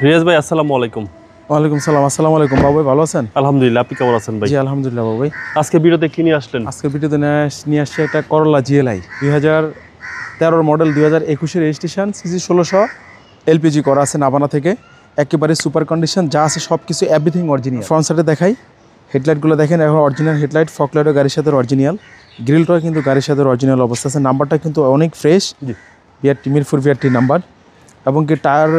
রিয়াজ ভাই আসসালামু আলাইকুম। ওয়ালাইকুম সালাম। আসসালামু আলাইকুম বাবু ভাই, ভালো আছেন? আলহামদুলিল্লাহ, আপনি কেমন আছেন ভাই? জি আলহামদুলিল্লাহ বাবু ভাই। আজকে ভিডিওতে কি নিয়ে আসলেন? আজকে ভিডিওতে নিয়ে আসছে একটা করলা GLI 2013 model, 2021 registration, CC 1600, LPG করা আছে নাবানা থেকে, একেবারে সুপার কন্ডিশন, যা আছে সব কিছু এভরিথিং অরিজিনাল। ফ্রন্ট সাইডে দেখাই, হেডলাইটগুলো দেখেন এখন অরিজিনাল হেডলাইট, ফগ লাইটও গাড়ির সাথে অরিজিনাল, গ্রিলটাও কিন্তু গাড়ির সাথে অরিজিনাল অবস্থা আছে। নাম্বারটা কিন্তু অনেক fresh, BRT Mirpur BRT number. এবং কি টায়ার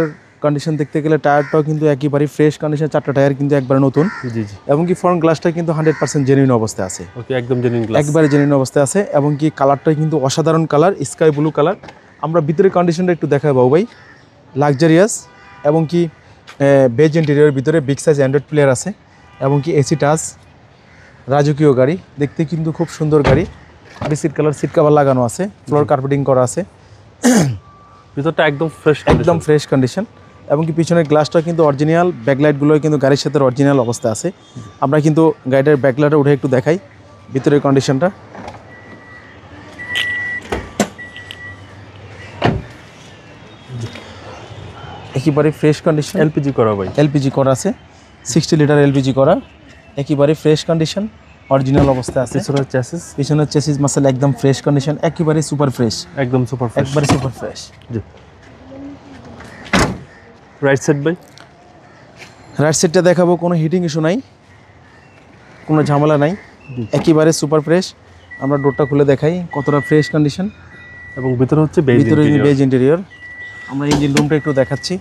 কন্ডিশন দেখতে গেলে টায়ারটাও কিন্তু একেবারে ফ্রেশ কন্ডিশন, 4টা টায়ার কিন্তু একবারে নতুন। জি জি। এবং কি ফ্রন্ট গ্লাসটা কিন্তু 100% জেনুইন অবস্থায় আছে। ওকে, একদম জেনুইন গ্লাস, একবারে জেনুইন অবস্থায় আছে। এবং কি কালারটা কিন্তু অসাধারণ কালার, স্কাই ব্লু কালার। আমরা ভিতরের কন্ডিশনটা একটু দেখাই বাবু ভাই, লাক্সারিয়াস। এবং কি বেজ ইন্টেরিয়র, ভিতরে বিগ সাইজ অ্যান্ড্রয়েড প্লেয়ার আছে। এবং কি এসি টাচ, রাজকীয় গাড়ি, দেখতে কিন্তু খুব সুন্দর গাড়ি। সিট কালার, সিট কভার লাগানো আছে, ফ্লোর কার্পেটিং করা আছে, ভিতরটা একদম ফ্রেশ, একদম ফ্রেশ কন্ডিশন। এবং কি পিছনের গ্লাসটা কিন্তু অরিজিনাল, ব্যাকলাইটগুলো কিন্তু গাড়ির সাথে অরিজিনাল অবস্থা আছে। আমরা কিন্তু গাড়িটার ব্যাকলাইটে উঠে একটু দেখাই ভিতরের কন্ডিশনটা। একেবারে ফ্রেশ কন্ডিশন, এলপিজি করা ভাই, এলপিজি করা আছে, 60 লিটার এলপিজি করা, একেবারে ফ্রেশ কন্ডিশন, অরিজিনাল অবস্থা আছে। পিছনের চেসিস মাসেল একদম ফ্রেশ কন্ডিশন, একেবারে সুপার ফ্রেশ, একদম সুপার ফ্রেশ, একবারে সুপার ফ্রেশ। জি। রাইট সাইড ভাই, রাইট সাইডটা দেখাবো, কোনো হিটিং ইস্যু নাই, কোনো ঝামেলা নাই, একেবারে সুপার ফ্রেশ। আমরা ডোরটা খুলে দেখাই কতটা ফ্রেশ কন্ডিশন। এবং ভিতরে হচ্ছে বেজ ইন্টেরিয়র। আমরা ইঞ্জিন রুমটা একটু দেখাচ্ছি।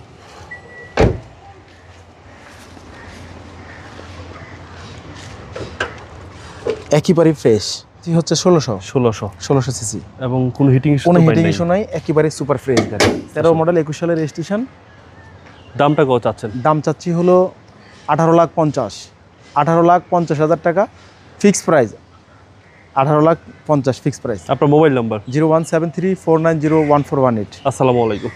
একেবারে ফ্রেশ, হচ্ছে 1600 সিসি, এবং কোনো হিটিং ইস্যু নাই, একেবারে সুপার ফ্রেশ গাড়ি। 13 মডেল, 21 সালের রেজিস্ট্রেশন। দামটা কত চাচ্ছেন? দাম চাচ্ছি হলো 18,50,000 টাকা ফিক্স প্রাইস, 18,50,000 ফিক্স প্রাইস। আপনার মোবাইল নাম্বার? 017349014118। আসসালামু আলাইকুম।